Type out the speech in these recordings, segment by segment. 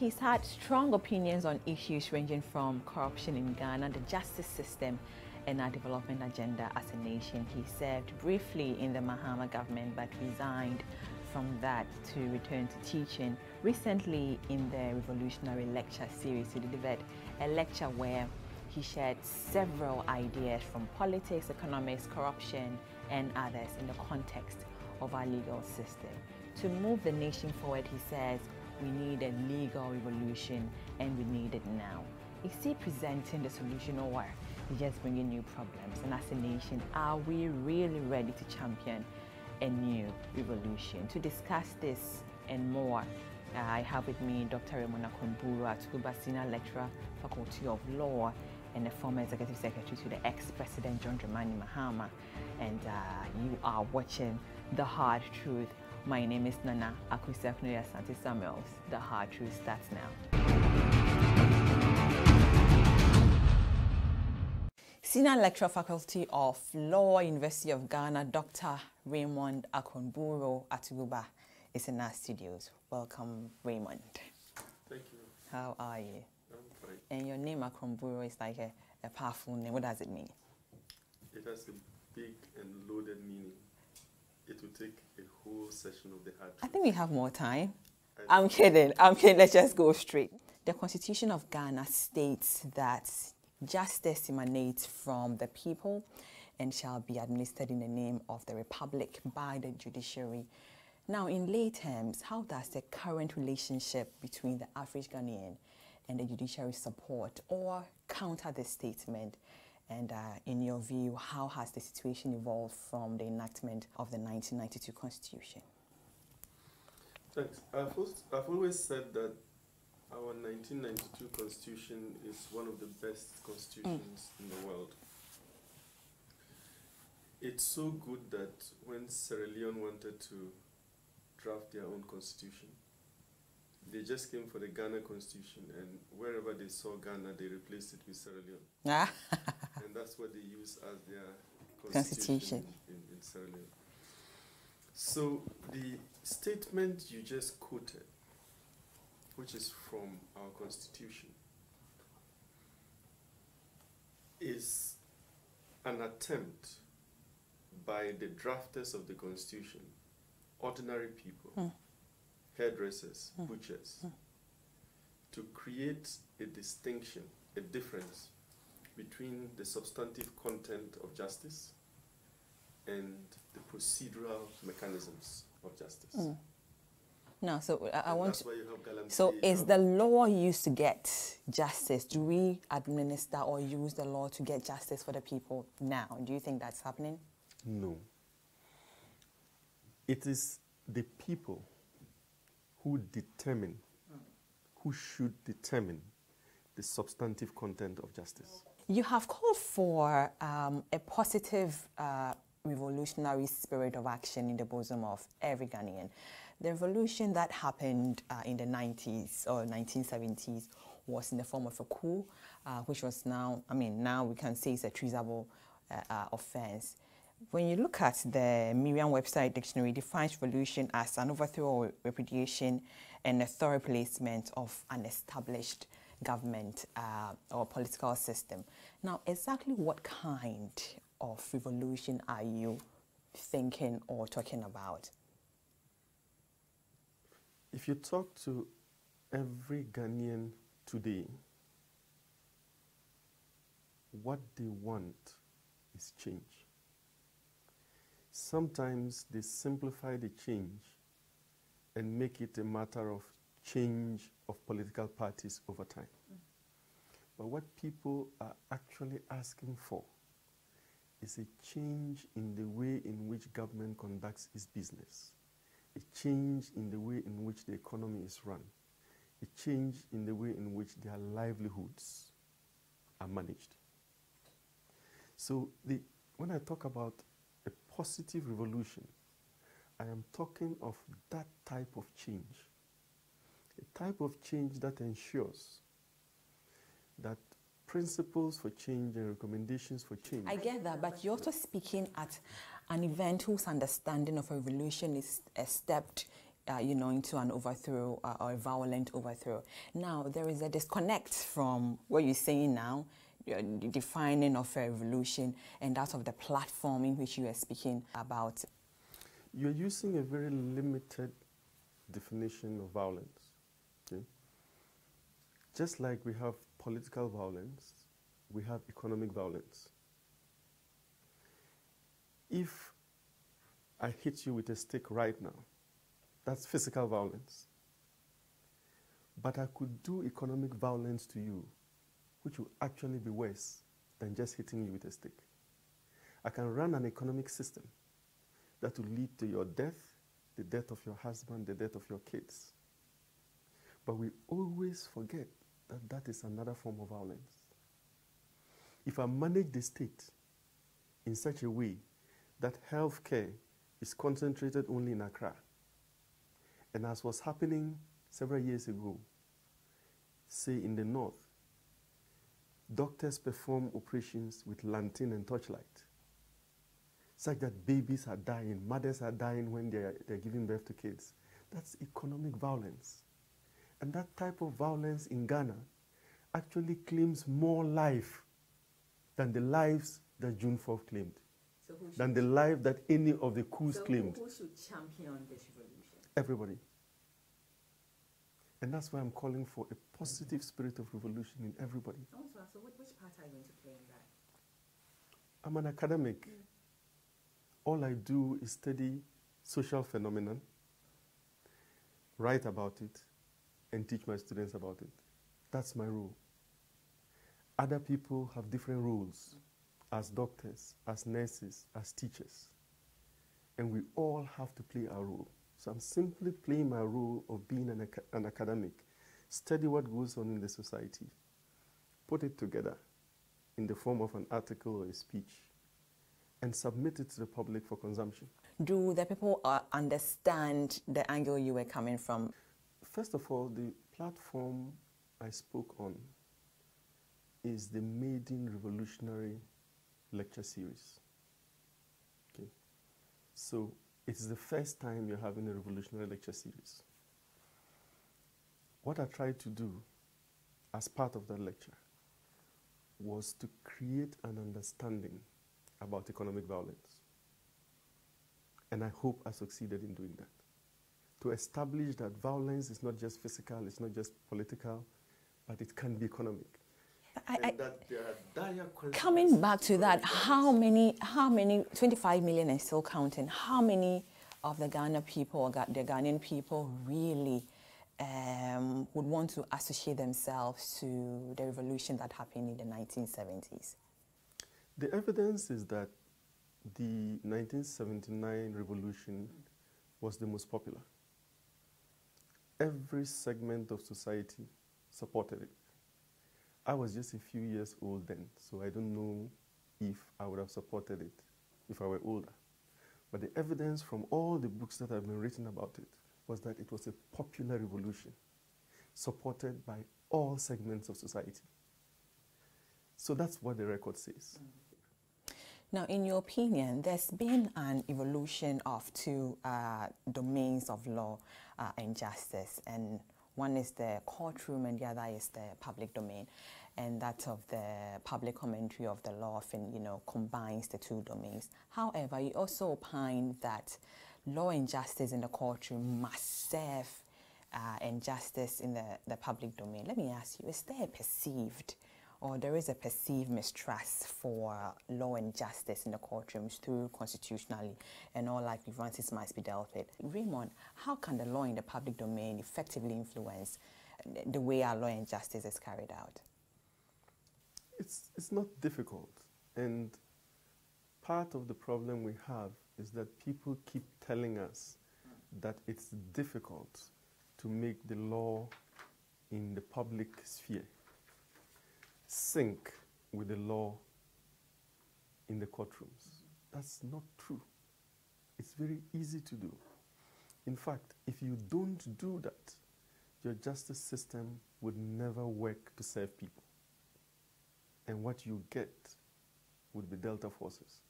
He's had strong opinions on issues ranging from corruption in Ghana, the justice system, and our development agenda as a nation. He served briefly in the Mahama government but resigned from that to return to teaching. Recently, in the Revolutionary Lecture series, he delivered a lecture where he shared several ideas from politics, economics, corruption, and others in the context of our legal system. To move the nation forward, he says, we need a legal revolution and we need it now. Is he presenting the solution or is he just bringing new problems? And as a nation, are we really ready to champion a new revolution? To discuss this and more, I have with me Dr. Raymond, Atuguba Senior Lecturer, Faculty of Law, and the former Executive Secretary to the ex-President John Dramani Mahama. And you are watching The Hard Truth. My name is Nana Akusiakunoya Santi Samuels. The Hard Truth starts now. Senior Lecturer, Faculty of Law, University of Ghana, Dr. Raymond Akonburo Atuguba is in our studios. Welcome, Raymond. Thank you. How are you? I'm fine. And your name Akonburo is like a powerful name. What does it mean? It has a big and loaded meaning. It will take a whole session of the Hard Truth. I think we have more time. I'm kidding. Let's just go straight. The Constitution of Ghana states that justice emanates from the people and shall be administered in the name of the Republic by the judiciary. Now, in lay terms, how does the current relationship between the average Ghanaian and the judiciary support or counter this statement? And in your view, how has the situation evolved from the enactment of the 1992 Constitution? Thanks. I've always said that our 1992 Constitution is one of the best constitutions in the world. It's so good that when Sierra Leone wanted to draft their own constitution, they just came for the Ghana Constitution, and wherever they saw Ghana, they replaced it with Sierra Leone. And that's what they use as their constitution in Sierra Leone. So the statement you just quoted, which is from our Constitution, is an attempt by the drafters of the Constitution, ordinary people, hairdressers, butchers, to create a distinction, a difference between the substantive content of justice and the procedural mechanisms of justice. No, so I want to... So is the law used to get justice? Do we administer or use the law to get justice for the people now? Do you think that's happening? No. It is the people who determine, who should determine the substantive content of justice. You have called for a positive revolutionary spirit of action in the bosom of every Ghanaian. The revolution that happened in the 90s or 1970s was in the form of a coup, which was now we can say it's a treasonable offense. When you look at the Merriam-Webster dictionary, it defines revolution as an overthrow or repudiation and a thorough replacement of an established government or political system. Now, exactly what kind of revolution are you thinking or talking about? If you talk to every Ghanaian today, what they want is change. Sometimes they simplify the change and make it a matter of change of political parties over time. But what people are actually asking for is a change in the way in which government conducts its business, a change in the way in which the economy is run, a change in the way in which their livelihoods are managed. So when I talk about a positive revolution, I am talking of that type of change, a type of change that ensures that principles for change and recommendations for change. I get that, but you're also speaking at an event whose understanding of a revolution is stepped into an overthrow or a violent overthrow. Now, there is a disconnect from what you're saying now, the defining of a revolution, and that of the platform in which you are speaking about. You're using a very limited definition of violence. Okay? Just like we have political violence, we have economic violence. If I hit you with a stick right now, that's physical violence. But I could do economic violence to you, which will actually be worse than just hitting you with a stick. I can run an economic system that will lead to your death, the death of your husband, the death of your kids. But we always forget that that is another form of violence. If I manage the state in such a way that healthcare is concentrated only in Accra, and as was happening several years ago, say in the north, doctors perform operations with lantern and torchlight, such that babies are dying, mothers are dying when they're giving birth to kids. That's economic violence. And that type of violence in Ghana actually claims more life than the lives that June 4th claimed, than the life that any of the coups claimed. Who should champion this revolution? Everybody. And that's why I'm calling for a positive spirit of revolution in everybody. Also, so which part are you going to play in that? I'm an academic. All I do is study social phenomenon, write about it, and teach my students about it. That's my role. Other people have different roles as doctors, as nurses, as teachers. And we all have to play our role. So I'm simply playing my role of being an academic, study what goes on in the society, put it together in the form of an article or a speech, and submit it to the public for consumption. Do the people understand the angle you were coming from? First of all, the platform I spoke on is the Maiden Revolutionary lecture series. Okay. So it's the first time you're having a revolutionary lecture series. What I tried to do as part of that lecture was to create an understanding about economic violence. And I hope I succeeded in doing that. To establish that violence is not just physical, it's not just political, but it can be economic. And that there are dire consequences. Coming back to that, how many, 25 million and still counting, how many of the Ghana people, or the Ghanaian people really would want to associate themselves to the revolution that happened in the 1970s? The evidence is that the 1979 revolution was the most popular. Every segment of society supported it. I was just a few years old then, so I don't know if I would have supported it if I were older. But the evidence from all the books that have been written about it was that it was a popular revolution supported by all segments of society. So that's what the record says. Now, in your opinion, there's been an evolution of two domains of law and justice, and one is the courtroom and the other is the public domain, and that of the public commentary of the law often, combines the two domains. However, you also opine that law and justice in the courtroom must serve injustice in the public domain. Let me ask you, is there a perceived or there is a perceived mistrust for law and justice in the courtrooms through constitutionally, and all like grievances must be dealt with? Raymond, how can the law in the public domain effectively influence the way our law and justice is carried out? It's not difficult, and part of the problem we have is that people keep telling us that it's difficult to make the law in the public sphere sync with the law in the courtrooms. That's not true. It's very easy to do. In fact, if you don't do that, your justice system would never work to serve people. And what you get would be Delta forces,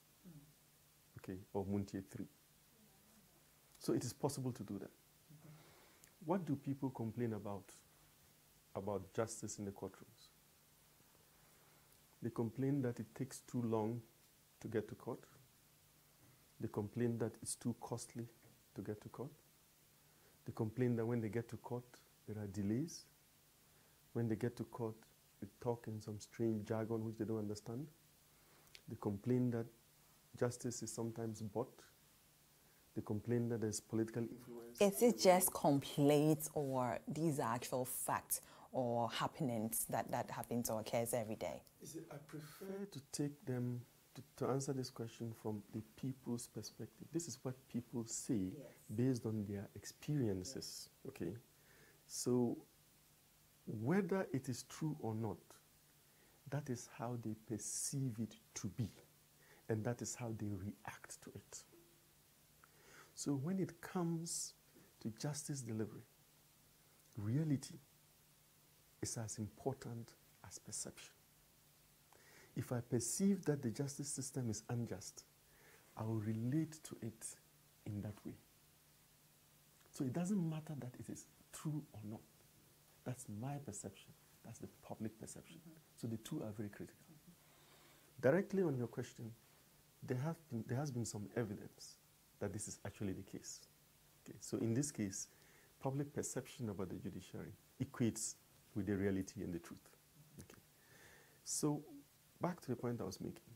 okay, or Muntie 3. So it is possible to do that. What do people complain about justice in the courtrooms? They complain that it takes too long to get to court. They complain that it's too costly to get to court. They complain that when they get to court, there are delays. When they get to court, they talk in some strange jargon which they don't understand. They complain that justice is sometimes bought. They complain that there's political influence. Is it just complaints, or these are actual facts or happenings that happens or occurs every day? I prefer to take them to answer this question from the people's perspective. This is what people say based on their experiences. Okay, so whether it is true or not, that is how they perceive it to be, and that is how they react to it. So when it comes to justice delivery, reality is as important as perception. If I perceive that the justice system is unjust, I will relate to it in that way. So it doesn't matter that it is true or not. That's my perception. That's the public perception. So the two are very critical. Directly on your question, there has been some evidence that this is actually the case. Okay, so in this case, public perception about the judiciary equates with the reality and the truth. Okay. So back to the point I was making.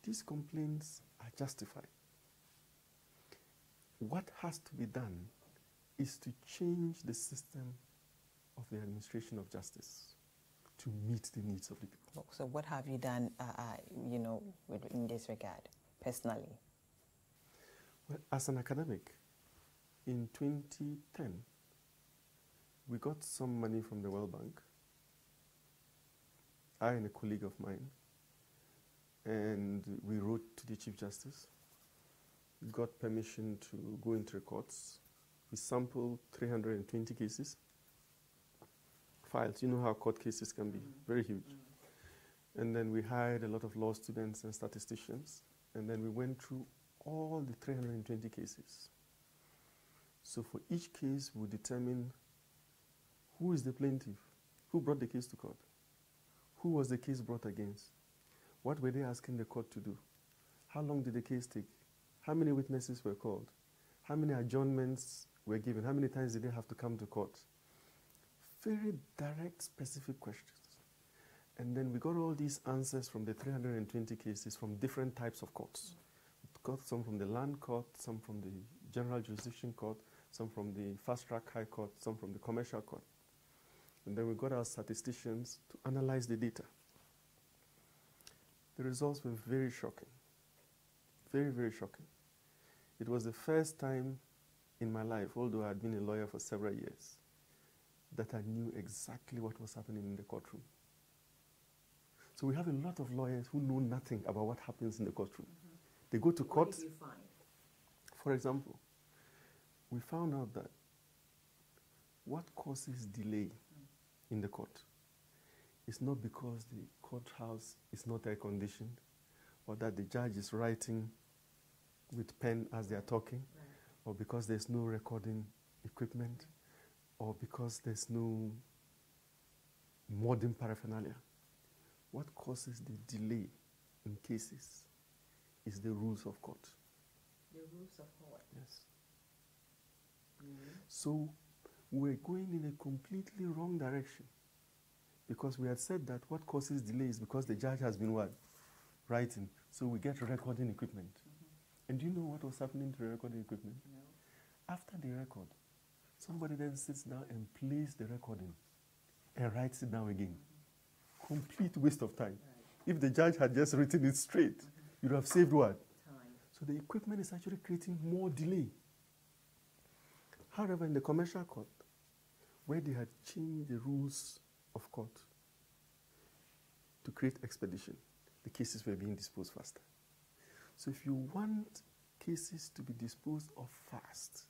These complaints are justified. What has to be done is to change the system of the administration of justice to meet the needs of the people. So what have you done, in this regard, personally? Well, as an academic, in 2010, we got some money from the World Bank, I and a colleague of mine, and we wrote to the Chief Justice. We got permission to go into the courts. We sampled 320 cases. Files, you know how court cases can be, very huge. And then we hired a lot of law students and statisticians, and then we went through all the 320 cases. So for each case, we determine who is the plaintiff, who brought the case to court, who was the case brought against, what were they asking the court to do, how long did the case take, how many witnesses were called, how many adjournments were given, how many times did they have to come to court. Very direct, specific questions. And then we got all these answers from the 320 cases from different types of courts. We got some from the land court, some from the general jurisdiction court, some from the fast track high court, some from the commercial court. And then we got our statisticians to analyze the data. The results were very shocking. Very, very shocking. It was the first time in my life, although I had been a lawyer for several years, that I knew exactly what was happening in the courtroom. So we have a lot of lawyers who know nothing about what happens in the courtroom. They go to court. What did you find? For example, we found out that what causes delay in the court is not because the courthouse is not air conditioned, or that the judge is writing with pen as they are talking, or because there's no recording equipment, or because there's no modern paraphernalia. What causes the delay in cases is the rules of court. The rules of court? Yes. So we're going in a completely wrong direction, because we had said that what causes delay is because the judge has been what? Writing. So we get recording equipment. And do you know what was happening to the recording equipment? No. After the record, somebody then sits down and plays the recording and writes it down again. Complete waste of time. If the judge had just written it straight, you'd have saved what? Time. So the equipment is actually creating more delay. However, in the commercial court, where they had changed the rules of court to create expedition, the cases were being disposed faster. So if you want cases to be disposed of fast,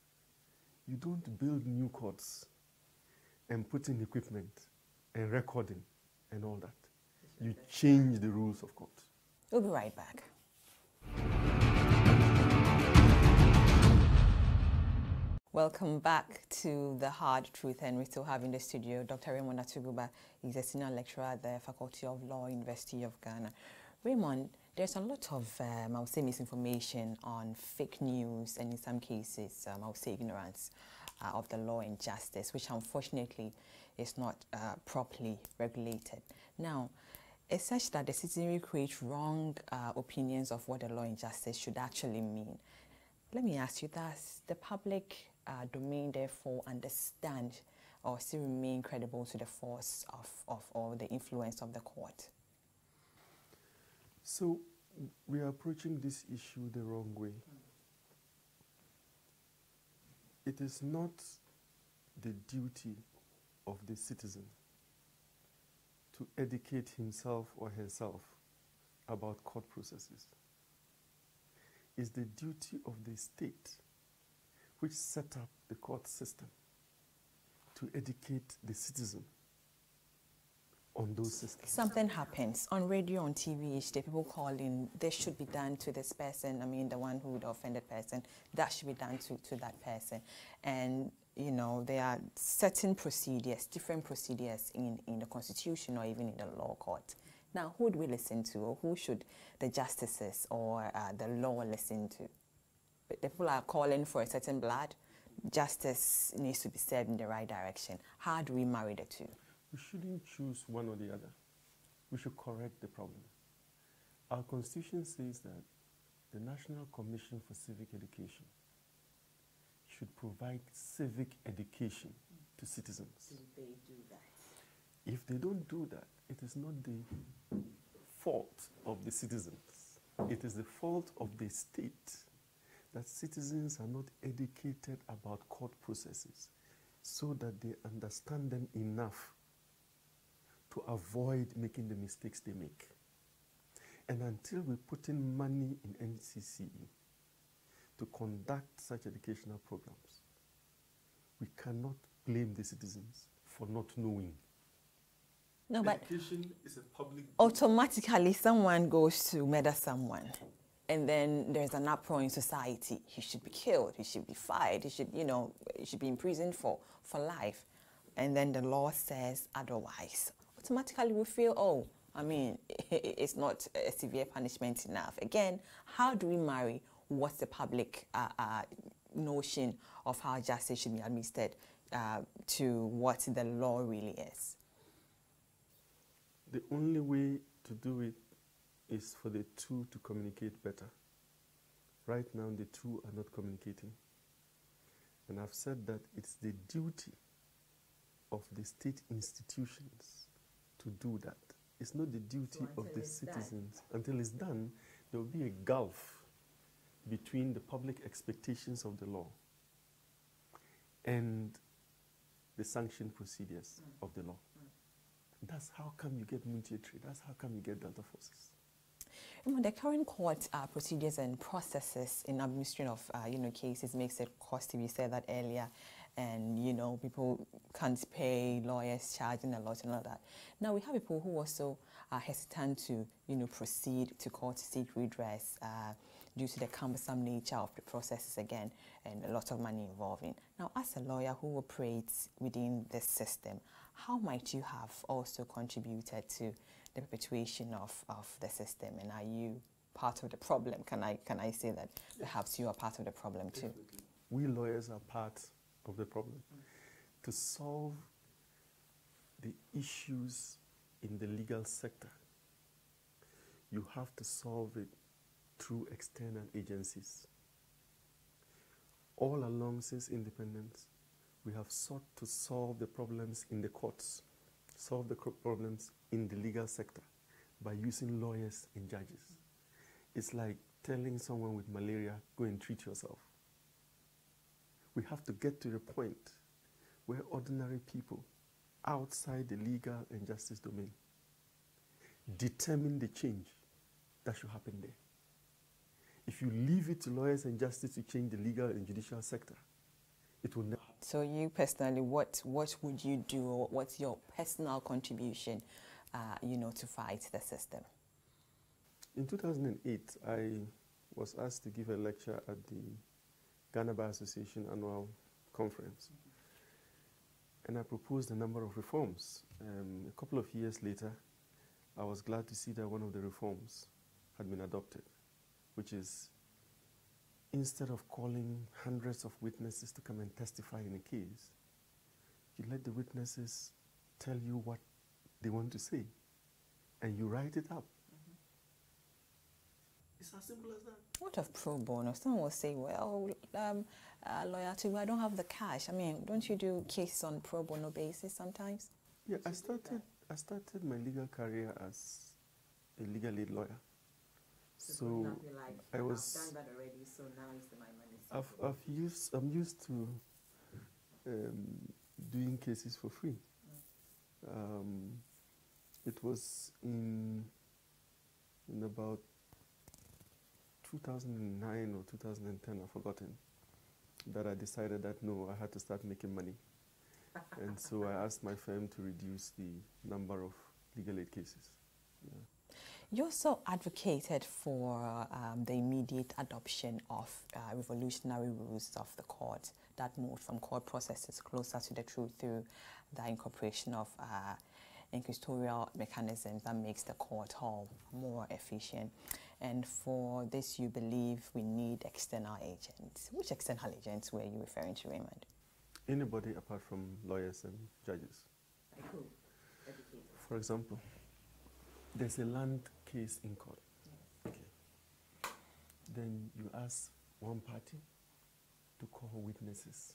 you don't build new courts and put in equipment and recording and all that. You change the rules of court. We'll be right back. Welcome back to The Hard Truth, and we still have in the studio Dr. Raymond Atuguba. He's a senior lecturer at the Faculty of Law, University of Ghana. Raymond, there's a lot of, I would say, misinformation on fake news, and in some cases, I would say, ignorance of the law and justice, which unfortunately is not properly regulated. Now, it's such that the citizenry create wrong opinions of what the law and justice should actually mean. Let me ask you, does the public domain therefore understand or still remain credible to the force of or the influence of the court? So we are approaching this issue the wrong way. It is not the duty of the citizen to educate himself or herself about court processes. It's the duty of the state which set up the court system to educate the citizen on those systems. Something happens on radio, on TV each day, people call in, this should be done to this person, I mean the one who, the offended person, that should be done to that person. And you know, there are certain procedures, different procedures in the Constitution or even in the law court. Now, who do we listen to, or who should the justices or the law listen to? But the people are calling for a certain blood. Justice needs to be served in the right direction. How do we marry the two? We shouldn't choose one or the other. We should correct the problem. Our Constitution says that the National Commission for Civic Education should provide civic education to citizens. Do they do that? If they don't do that, it is not the fault of the citizens. It is the fault of the state that citizens are not educated about court processes so that they understand them enough to avoid making the mistakes they make. And until we put in money in NCCE to conduct such educational programs, we cannot blame the citizens for not knowing. No, but education is a public... Automatically someone goes to murder someone, and then there's an uproar in society. He should be killed, he should be fired, he should, you know, he should be imprisoned for life. And then the law says otherwise. Automatically we feel, oh, I mean, it's not a severe punishment enough. Again, how do we marry what's the public notion of how justice should be administered to what the law really is? The only way to do it is for the two to communicate better. Right now, the two are not communicating. And I've said that it's the duty of the state institutions to do that. It's not the duty of the citizens. Until it's done, there will be a gulf between the public expectations of the law and the sanctioned procedures of the law. That's how come you get multi-entry. That's how come you get Delta forces. The current court procedures and processes in administration of cases makes it costly. We said that earlier, and people can't pay, lawyers charging a lot and all that. Now we have people who also are hesitant to proceed to court to seek redress due to the cumbersome nature of the processes again, and a lot of money involving. Now, as a lawyer who operates within this system, how might you have also contributed to the perpetuation of the system, and are you part of the problem? Can I say that perhaps you are part of the problem too? Definitely. We lawyers are part of the problem. To solve the issues in the legal sector, you have to solve it through external agencies. All along since independence, we have sought to solve the problems in the courts, solve the problems in the legal sector by using lawyers and judges. It's like telling someone with malaria, go and treat yourself. We have to get to the point where ordinary people outside the legal and justice domain determine the change that should happen there. If you leave it to lawyers and justice to change the legal and judicial sector, it will never happen. So you personally, what would you do, or what's your personal contribution, to fight the system? In 2008, I was asked to give a lecture at the Ghana Bar Association annual conference. And I proposed a number of reforms. A couple of years later, I was glad to see that one of the reforms had been adopted, which is instead of calling hundreds of witnesses to come and testify in a case, you let the witnesses tell you what they want to say, and you write it up. It's as simple as that. What of pro bono? Someone will say, well, lawyer Atuguba, I don't have the cash. I mean, don't you do cases on pro bono basis sometimes? Yeah, I started my legal career as a legal aid lawyer. So I was I've done that already, so now is my money. I'm used to doing cases for free. It was in about 2009 or 2010, I've forgotten, that I decided that no, I had to start making money. And so I asked my firm to reduce the number of legal aid cases. Yeah. You also advocated for the immediate adoption of revolutionary rules of the court that moved from court processes closer to the truth through the incorporation of inquisitorial mechanisms that makes the court hall more efficient. And for this, you believe we need external agents. Which external agents were you referring to, Raymond? Anybody apart from lawyers and judges. Like who? For example, there's a land case in court. Yes. Okay. Then you ask one party to call witnesses.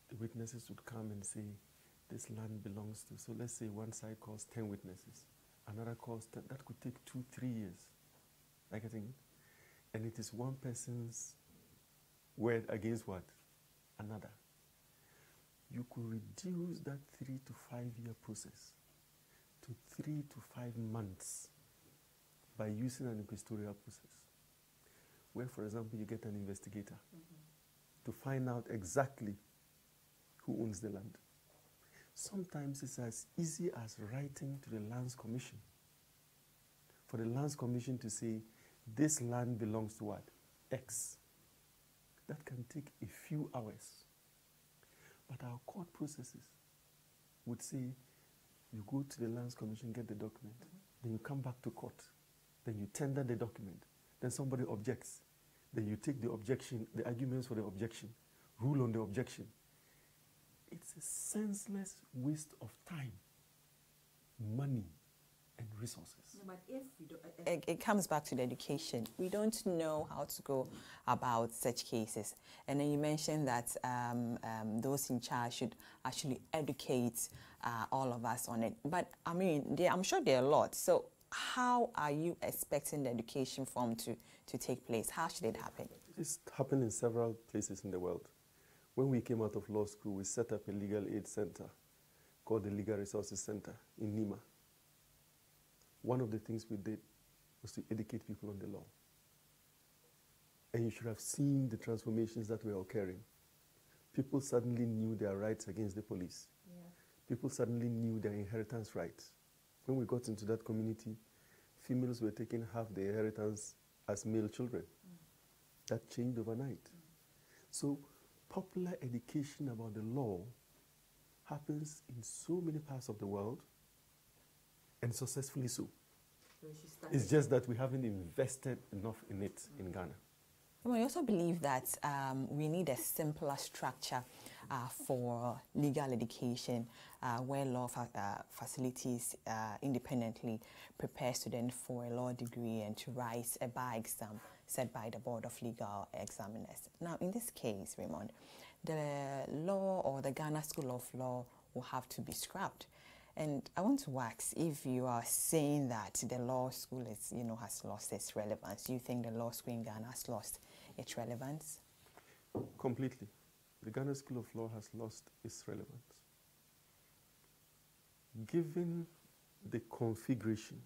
The witnesses would come and say, this land belongs to, so let's say one side calls 10 witnesses, another calls 10, that could take 2-3 years. I getting it? And it is one person's word against what? Another. You could reduce that 3 to 5 year process to 3 to 5 months by using an inquisitorial process, where, for example, you get an investigator to find out exactly who owns the land. Sometimes it's as easy as writing to the Lands Commission for the Lands Commission to say, this land belongs to what? X. That can take a few hours. But our court processes would say, you go to the Lands Commission, get the document, then you come back to court, then you tender the document, then somebody objects, then you take the objection, the arguments for the objection, rule on the objection. It's a senseless waste of time, money, and resources. No, but if we don't, it comes back to the education. We don't know how to go about such cases. And then you mentioned that those in charge should actually educate all of us on it. But I mean, I'm sure there are a lot. So how are you expecting the education form to take place? How should it happen? It's happened in several places in the world. When we came out of law school, we set up a legal aid center called the Legal Resources Center in Nima. One of the things we did was to educate people on the law. And you should have seen the transformations that were occurring. People suddenly knew their rights against the police. Yeah. People suddenly knew their inheritance rights. When we got into that community, females were taking half the inheritance as male children. That changed overnight. So popular education about the law happens in so many parts of the world, and successfully so. It's just that we haven't invested enough in it in Ghana. Well, I also believe that we need a simpler structure for legal education where law facilities independently prepare students for a law degree and to write a bar exam set by the Board of Legal Examiners. Now, in this case, Raymond, the law or the Ghana School of Law will have to be scrapped. And I want to ask if you are saying that the law school is, has lost its relevance. Do you think the law school in Ghana has lost its relevance? Completely. The Ghana School of Law has lost its relevance. Given the configuration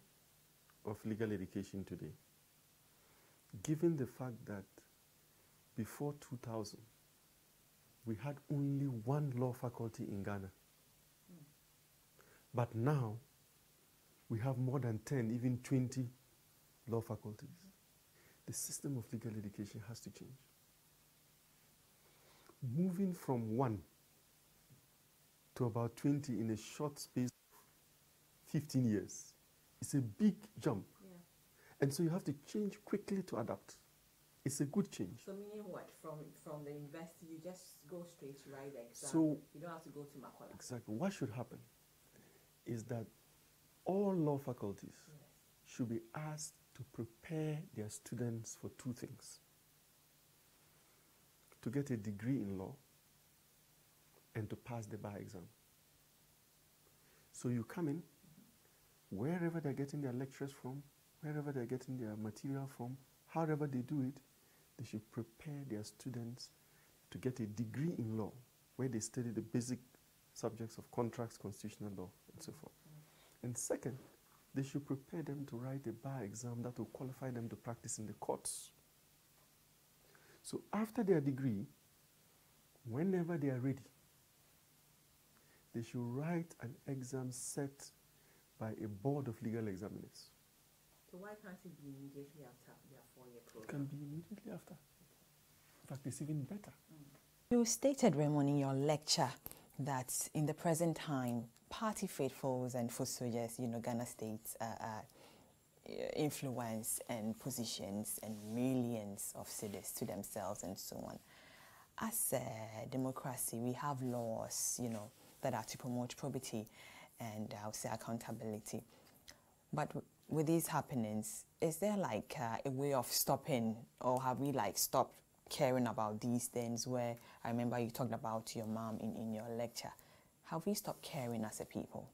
of legal education today, given the fact that before 2000, we had only one law faculty in Ghana, but now we have more than 10, even 20 law faculties. The system of legal education has to change. moving from 1 to about 20 in a short space of 15 years is a big jump. Yeah. And so you have to change quickly to adapt. It's a good change. So meaning what? From the university, you just go straight to write the exam. So you don't have to go to Makola. exactly. What should happen is that all law faculties should be asked to prepare their students for 2 things: to get a degree in law and to pass the bar exam. So you come in, wherever they're getting their lectures from, wherever they're getting their material from, however they do it, they should prepare their students to get a degree in law, where they study the basic subjects of contracts, constitutional law, and so forth. And second, they should prepare them to write a bar exam that will qualify them to practice in the courts. So after their degree, whenever they are ready, they should write an exam set by a board of legal examiners. So why can't it be immediately after their 4-year program? It can be immediately after. In fact, it's even better. You stated, Raymond, in your lecture that in the present time, party faithfuls and foot soldiers, Ghana State's influence and positions and millions of citizens to themselves and so on. As a democracy, we have laws, that are to promote probity and I would say accountability. But with these happenings, is there like a way of stopping, or have we stopped caring about these things? Where I remember you talked about your mom in your lecture. Have we stopped caring as a people?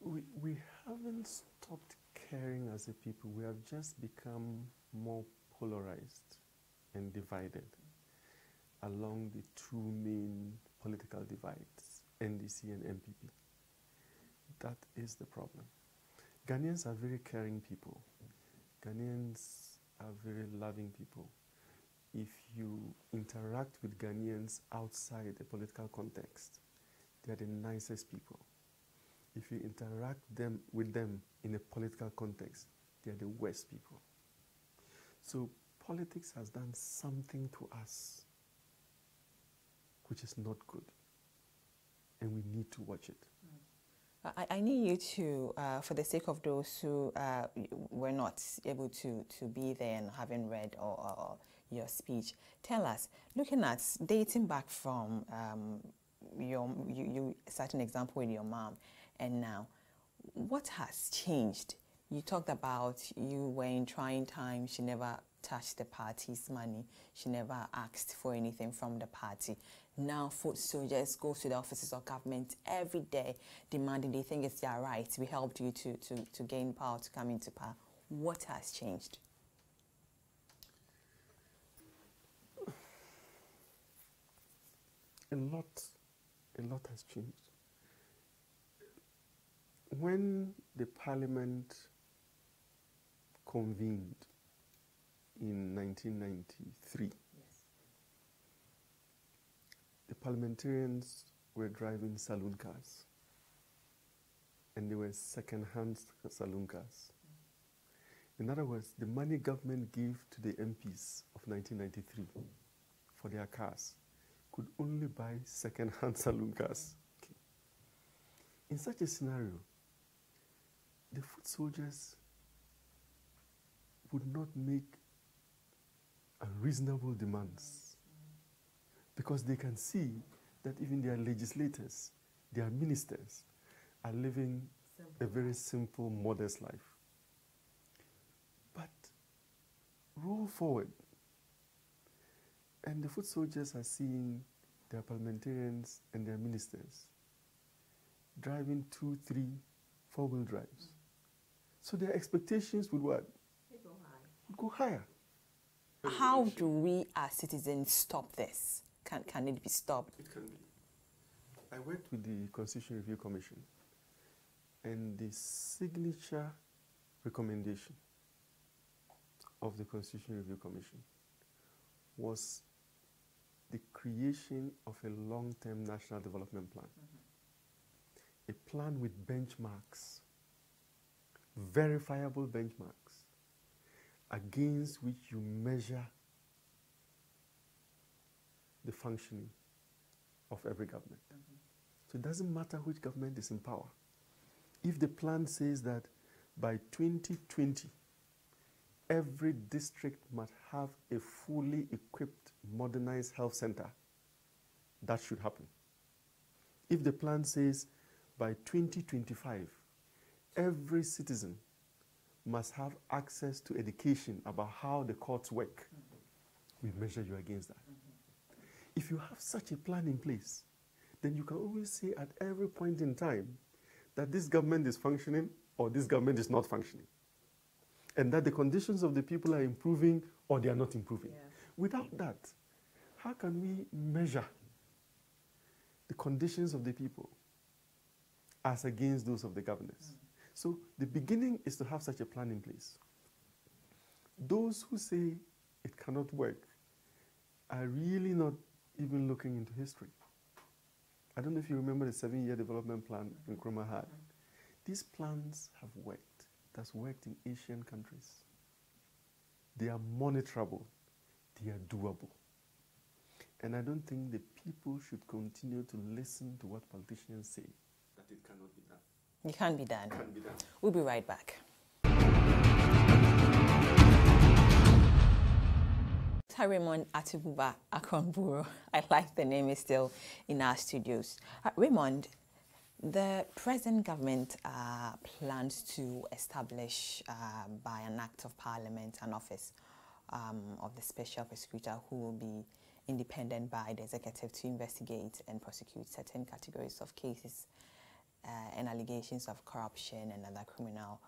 We haven't stopped caring as a people. We have just become more polarized and divided along the 2 main political divides, NDC and MPP. That is the problem. Ghanaians are very caring people. Ghanaians are very loving people. If you interact with Ghanaians outside the political context, they are the nicest people. If you interact with them in a political context, they are the worst people. So politics has done something to us which is not good, and we need to watch it. I need you to, for the sake of those who were not able to be there and haven't read or your speech, tell us, looking at dating back from you set an example with your mom, and now, what has changed? You talked about you were in trying times, she never touched the party's money, she never asked for anything from the party. Now foot soldiers go to the offices of government every day demanding, they think it's their right. We helped you to gain power, to come into power. What has changed? A lot has changed. When the parliament convened in 1993, the parliamentarians were driving saloon cars, and they were second-hand saloon cars. In other words, the money government gave to the MPs of 1993 for their cars could only buy second-hand saloon cars. Okay. In such a scenario, the foot soldiers would not make unreasonable demands, because they can see that even their legislators, their ministers, are living a very simple, modest life. But roll forward, and the foot soldiers are seeing their parliamentarians and their ministers driving 2, 3, 4-wheel drives. So their expectations would what? Would go higher. How do we as citizens stop this? Can it be stopped? It can be. I worked with the Constitution Review Commission, and the signature recommendation of the Constitution Review Commission was the creation of a long-term national development plan. A plan with benchmarks, verifiable benchmarks, against which you measure the functioning of every government. So it doesn't matter which government is in power. If the plan says that by 2020, every district must have a fully equipped, modernized health center, that should happen. If the plan says by 2025, every citizen must have access to education about how the courts work, we measure you against that. If you have such a plan in place, then you can always say at every point in time that this government is functioning or this government is not functioning, and that the conditions of the people are improving or they are not improving. Yeah. Without that, how can we measure the conditions of the people as against those of the governors? So the beginning is to have such a plan in place. Those who say it cannot work are really not even looking into history. I don't know if you remember the 7-year development plan Nkrumah had. These plans have worked. It has worked in Asian countries. They are monitorable. They are doable. And I don't think the people should continue to listen to what politicians say, that it cannot be done. It can't be done. It can't be done. We'll be right back. Raymond Atuguba Akronburu. I like the name, is still in our studios. Raymond, the present government plans to establish by an act of parliament an office of the special prosecutor who will be independent by the executive to investigate and prosecute certain categories of cases and allegations of corruption and other criminal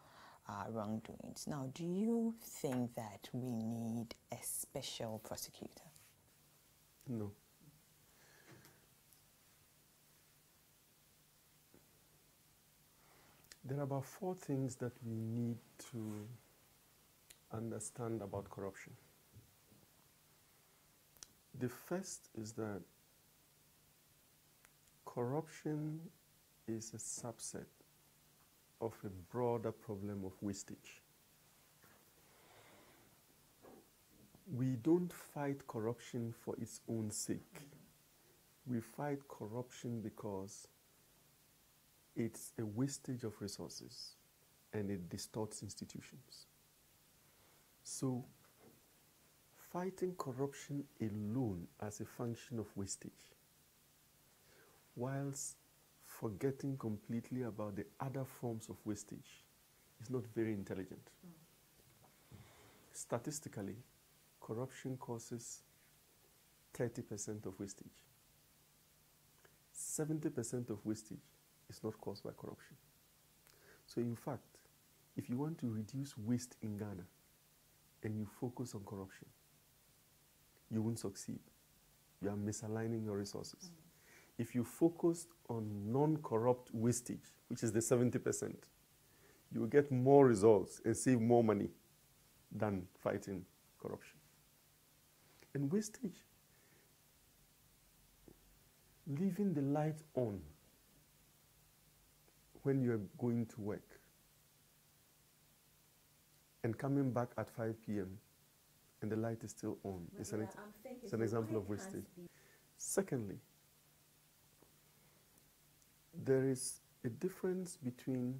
wrongdoings. Now, do you think that we need a special prosecutor? No. There are about 4 things that we need to understand about corruption. The first is that corruption is a subset of a broader problem of wastage. We don't fight corruption for its own sake. We fight corruption because it's a wastage of resources and it distorts institutions. So, fighting corruption alone as a function of wastage, whilst forgetting completely about the other forms of wastage, is not very intelligent. Statistically, corruption causes 30% of wastage. 70% of wastage is not caused by corruption. So in fact, if you want to reduce waste in Ghana and you focus on corruption, you won't succeed. You are misaligning your resources. If you focus on non-corrupt wastage, which is the 70%, you will get more results and save more money than fighting corruption. And wastage, leaving the light on when you are going to work and coming back at 5 p.m. and the light is still on, it's an example of wastage. Secondly, there is a difference between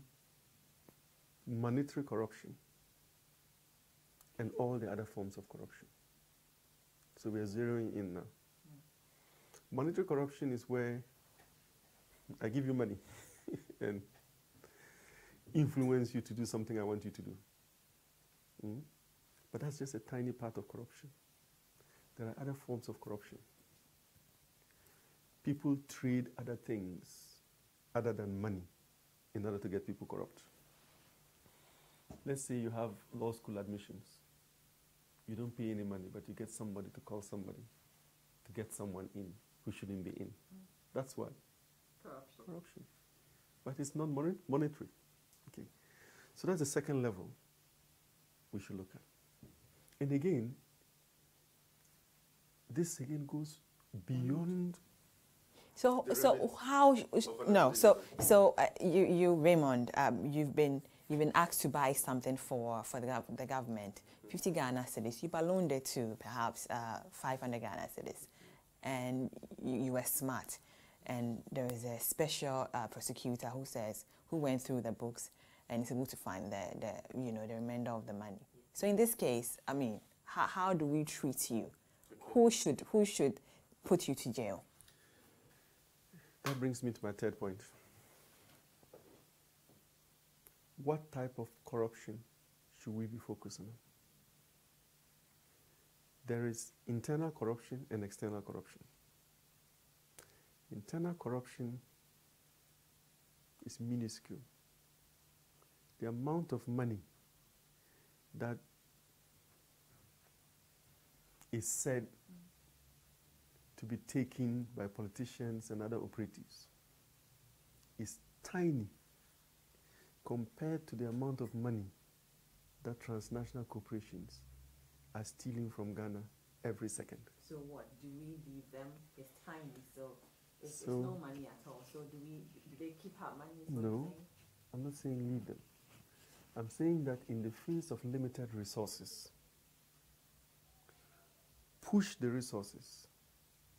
monetary corruption and all the other forms of corruption. So we are zeroing in now. Monetary corruption is where I give you money and influence you to do something I want you to do. But that's just a tiny part of corruption. There are other forms of corruption. People trade other things other than money in order to get people corrupt. Let's say you have law school admissions. You don't pay any money, but you get somebody to call somebody to get someone in who shouldn't be in. That's what? Corruption. But it's not monetary. Okay. So that's the second level we should look at. And again, this again goes beyond. So you Raymond, you've been asked to buy something for the government, 50 Ghana cedis. You ballooned it to perhaps 500 Ghana cedis. and you were smart. And there is a special prosecutor who went through the books and is able to find the remainder of the money. So in this case, I mean, how do we treat you? Who should put you to jail? That brings me to my third point. What type of corruption should we be focusing on? There is internal corruption and external corruption. Internal corruption is minuscule. The amount of money that is said to be taken by politicians and other operatives is tiny compared to the amount of money that transnational corporations are stealing from Ghana every second. So what, do we leave them? It's tiny, so it's no money at all. So do they keep our money? No, I'm not saying leave them. I'm saying that in the face of limited resources, push the resources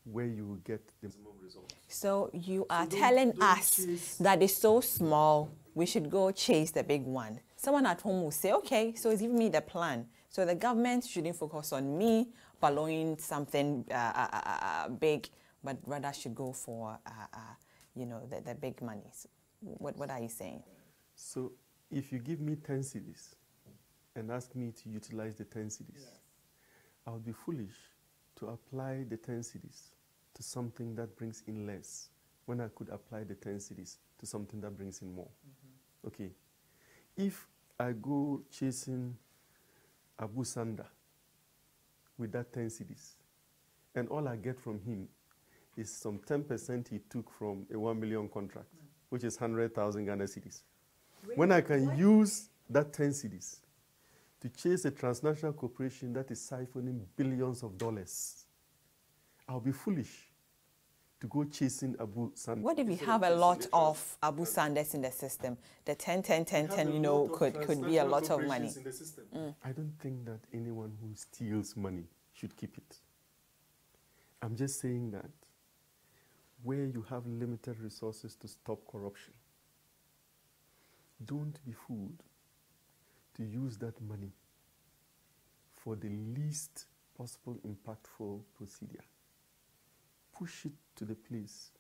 where you will get the maximum results. So you are telling us that it's so small, we should go chase the big one. Someone at home will say, okay, so it's giving me the plan. So the government shouldn't focus on me following something big, but rather should go for, the big monies. What are you saying? So if you give me 10 cedis and ask me to utilize the 10 cedis, yes, I would be foolish to apply the 10 cedis to something that brings in less when I could apply the 10 cedis to something that brings in more. Mm-hmm. Okay. If I go chasing Abu Sanda with that 10 cedis and all I get from him is some 10% he took from a 1 million contract, which is 100,000 Ghana cedis. Really? When I can use that 10 cedis to chase a transnational corporation that is siphoning billions of dollars, I'll be foolish to go chasing Abu Sanda. What if we have a lot of Abu Sandas in the system? The 10, could be a lot of money. In the system. I don't think that anyone who steals money should keep it. I'm just saying that where you have limited resources to stop corruption, don't be fooled to use that money for the least possible impactful procedure. Push it to the place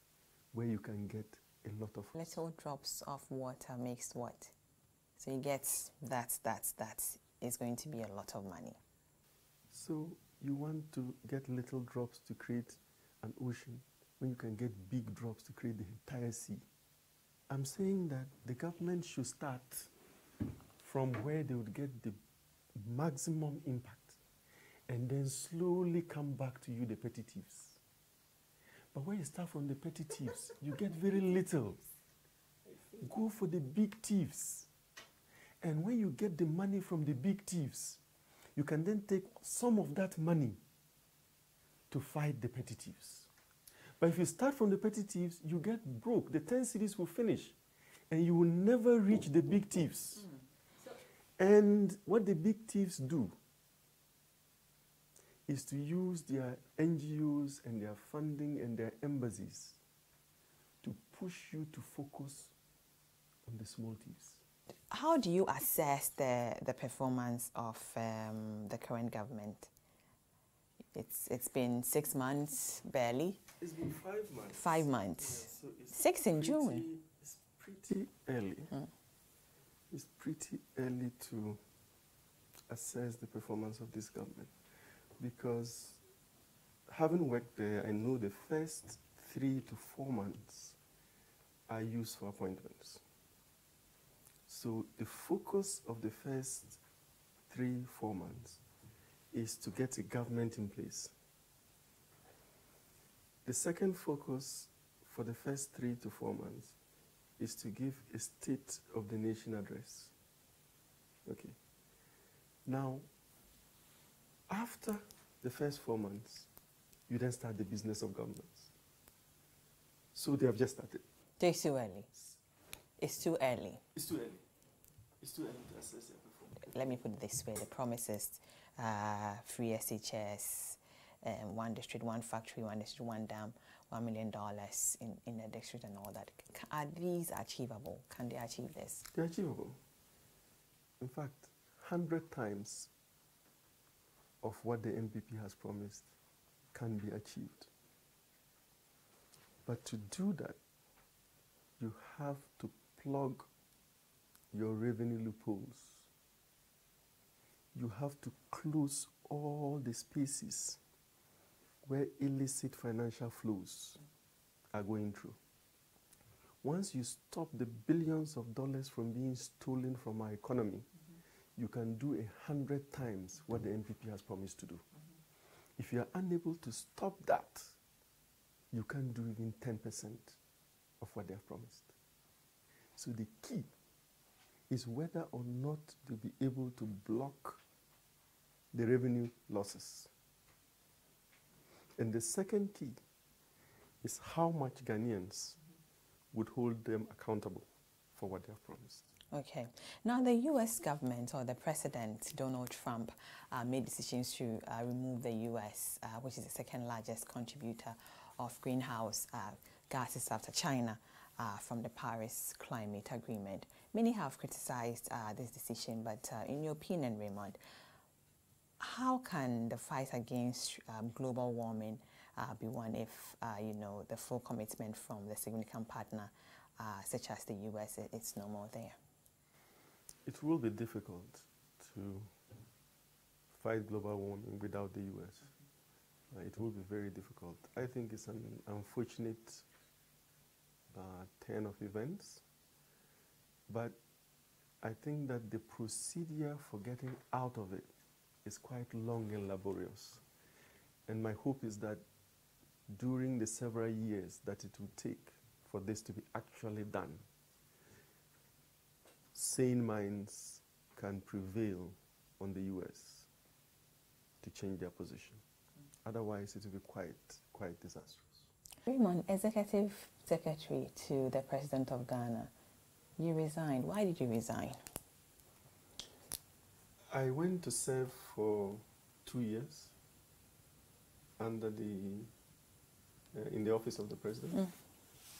where you can get a lot of... Little drops of water makes what? So you get that is going to be a lot of money. So you want to get little drops to create an ocean when you can get big drops to create the entire sea. I'm saying that the government should start from where they would get the maximum impact and then slowly come back to you, the petty thieves. But when you start from the petty thieves, you get very little. Go for the big thieves. And when you get the money from the big thieves, you can then take some of that money to fight the petty thieves. But if you start from the petty thieves, you get broke. The 10 cedis will finish, and you will never reach the big thieves. And what the big thieves do is to use their NGOs and their funding and their embassies to push you to focus on the small thieves. How do you assess the performance of the current government? It's been 6 months, barely. It's been 5 months. 5 months. Yeah, so it's 6 in June. It's pretty early. It's pretty early to assess the performance of this government, because having worked there, I know the first 3 to 4 months are used for appointments. So the focus of the first 3-4 months is to get a government in place. The second focus for the first 3 to 4 months is to give a State of the Nation address. Okay. Now, after the first 4 months, you then start the business of governance. So they have just started. It's too early. It's too early. It's too early. It's too early to assess their performance. Let me put it this way. The promises, free SHS, one district, one factory, one district, one dam, $1 million in a district and all that. Are these achievable? Can they achieve this? They're achievable. In fact, 100 times of what the NPP has promised can be achieved. But to do that, you have to plug your revenue loopholes. You have to close all the spaces where illicit financial flows are going through. Once you stop the billions of dollars from being stolen from our economy, you can do 100 times what the NPP has promised to do. If you are unable to stop that, you can't do even 10% of what they have promised. So the key is whether or not they'll be able to block the revenue losses. And the second key is how much Ghanaians would hold them accountable for what they have promised. Okay. Now, the U.S. government or the President, Donald Trump, made decisions to remove the U.S., which is the second largest contributor of greenhouse gases after China, from the Paris Climate Agreement. Many have criticized this decision, but in your opinion, Raymond, how can the fight against global warming be won if, the full commitment from the significant partner, such as the U.S., it's no more there? It will be difficult to fight global warming without the U.S. It will be very difficult. I think it's an unfortunate turn of events, but I think that the procedure for getting out of it is quite long and laborious. And my hope is that during the several years that it will take for this to be actually done, sane minds can prevail on the U.S. to change their position. Otherwise, it will be quite disastrous. Raymond, Executive Secretary to the President of Ghana, you resigned. Why did you resign? I went to serve for 2 years under in the office of the President.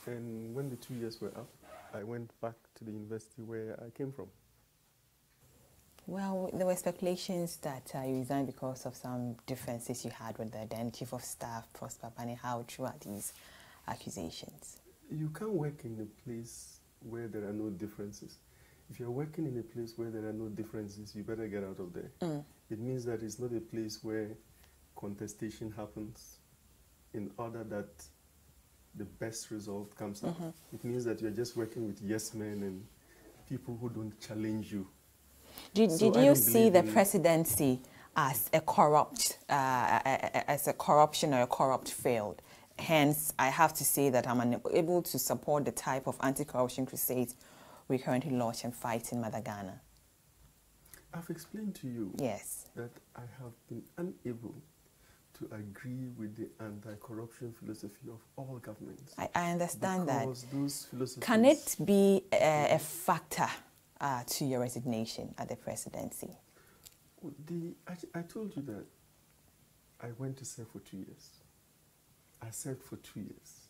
And when the 2 years were up, I went back to the university where I came from. Well, there were speculations that you resigned because of some differences you had with the then Chief of Staff, Prosper Bani. How true are these accusations? You can't work in a place where there are no differences. If you're working in a place where there are no differences, you better get out of there. It means that it's not a place where contestation happens in order that the best result comes out. It means that you're just working with yes men and people who don't challenge you. Did you see the presidency as a corrupt, as a corruption or a corrupt field? Hence, I have to say that I'm unable to support the type of anti-corruption crusade we currently launch and fight in Mother Ghana. I've explained to you that I have been unable to agree with the anti-corruption philosophy of all governments. I understand that. Those philosophies... Can it be a factor to your resignation at the presidency? I told you that I went to serve for 2 years. I served for 2 years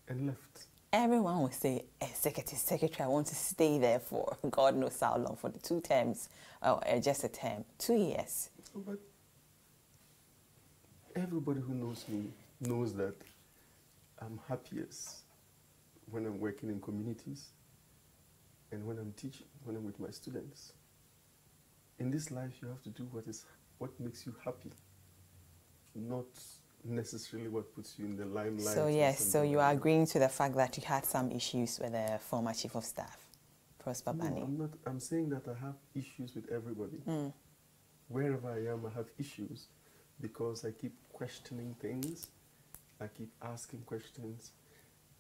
and left. Everyone will say, Executive Secretary, I want to stay there for God knows how long, for the 2 terms, or just a term, 2 years. But everybody who knows me knows that I'm happiest when I'm working in communities and when I'm teaching, when I'm with my students. In this life, you have to do what makes you happy, not necessarily what puts you in the limelight. So yes, so you are agreeing to the fact that you had some issues with the former Chief of Staff, Prosper Bani. No, I'm not. I'm saying that I have issues with everybody. Wherever I am, I have issues because I keep questioning things, I keep asking questions,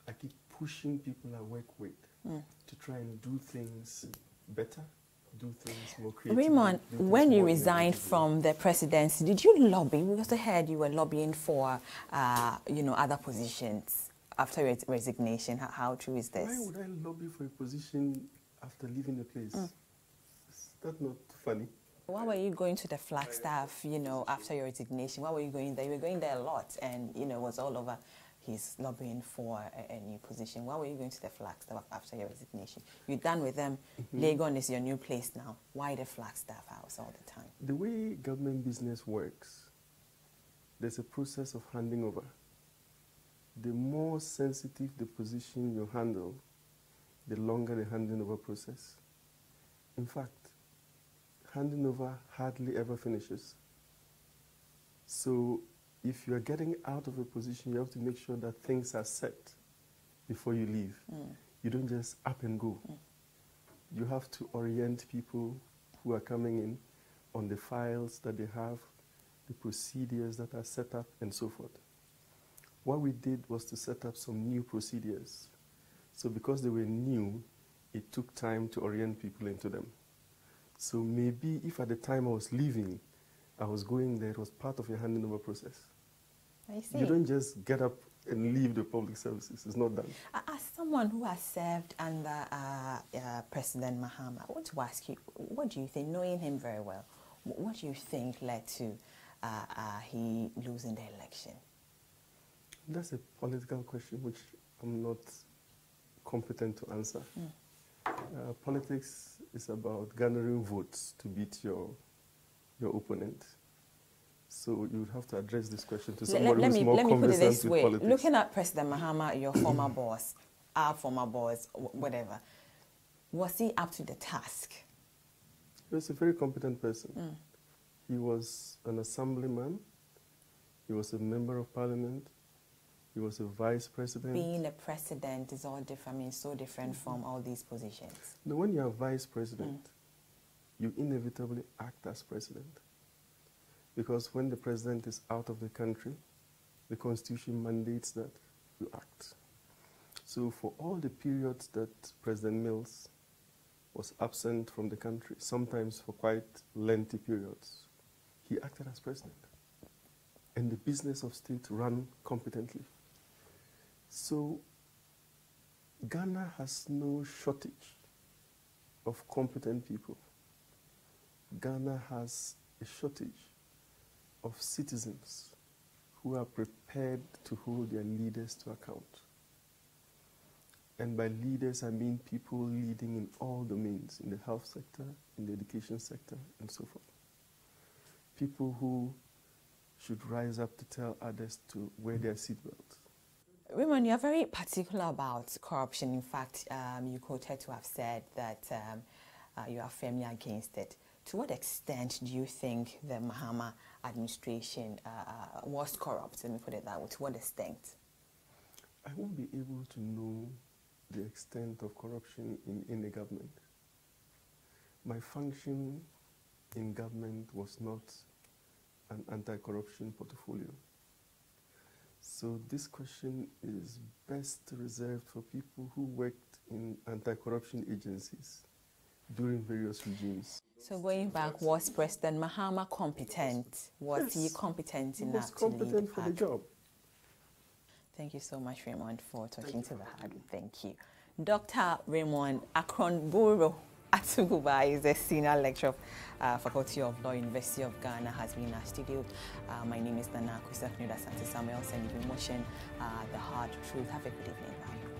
I keep pushing people I work with to try and do things better, do things more creatively. Raymond, when you resigned from the presidency, did you lobby? We also heard you were lobbying for, other positions after your resignation. How true is this? Why would I lobby for a position after leaving the place? Is that not funny? Why were you going to the Flagstaff, you know, after your resignation? Why were you going there? You were going there a lot and, you know, it was all over his lobbying for a new position. Why were you going to the Flagstaff after your resignation? You're done with them. Legon is your new place now. Why the Flagstaff house all the time? The way government business works, there's a process of handing over. The more sensitive the position you handle, the longer the handing over process. In fact, handing over hardly ever finishes. So if you are getting out of a position, you have to make sure that things are set before you leave. You don't just up and go. You have to orient people who are coming in on the files that they have, the procedures that are set up, and so forth. What we did was to set up some new procedures. So because they were new, it took time to orient people into them. So maybe if at the time I was leaving, I was going there, it was part of a handing over process. I see. You don't just get up and leave the public services. It's not done. As someone who has served under President Mahama, I want to ask you, what do you think, knowing him very well, what do you think led to he losing the election? That's a political question which I'm not competent to answer. Politics is about garnering votes to beat your opponent. So you would have to address this question to somebody who's more conversant with politics. Looking at President Mahama, your former boss, our former boss, whatever, was he up to the task? He was a very competent person. He was an assemblyman. He was a member of parliament. He was a vice president. Being a president is all different. I mean, so different from all these positions. Now, when you are vice president, you inevitably act as president. Because when the president is out of the country, the Constitution mandates that you act. So for all the periods that President Mills was absent from the country, sometimes for quite lengthy periods, he acted as president. And the business of state ran competently. So Ghana has no shortage of competent people. Ghana has a shortage of citizens who are prepared to hold their leaders to account. And by leaders, I mean people leading in all domains, in the health sector, in the education sector, and so forth. People who should rise up to tell others to wear their seatbelts. Raymond, you're very particular about corruption. In fact, you quoted to have said that you are firmly against it. To what extent do you think the Mahama administration was corrupt? Let me put it that way. To what extent? I won't be able to know the extent of corruption in the government. My function in government was not an anti-corruption portfolio. So this question is best reserved for people who worked in anti-corruption agencies during various regimes. So going back, was President Mahama competent? Was he competent enough to lead the pack? He was competent for the job. Thank you so much, Raymond, for talking to the Heart. Thank you. Dr. Raymond Akronburu Atuguba is a senior lecturer of Faculty of Law, University of Ghana, has been in our studio. My name is Nana Kusafnuda Santi Samuel, and you've been watching The Hard Truth. Have a good evening. Bye.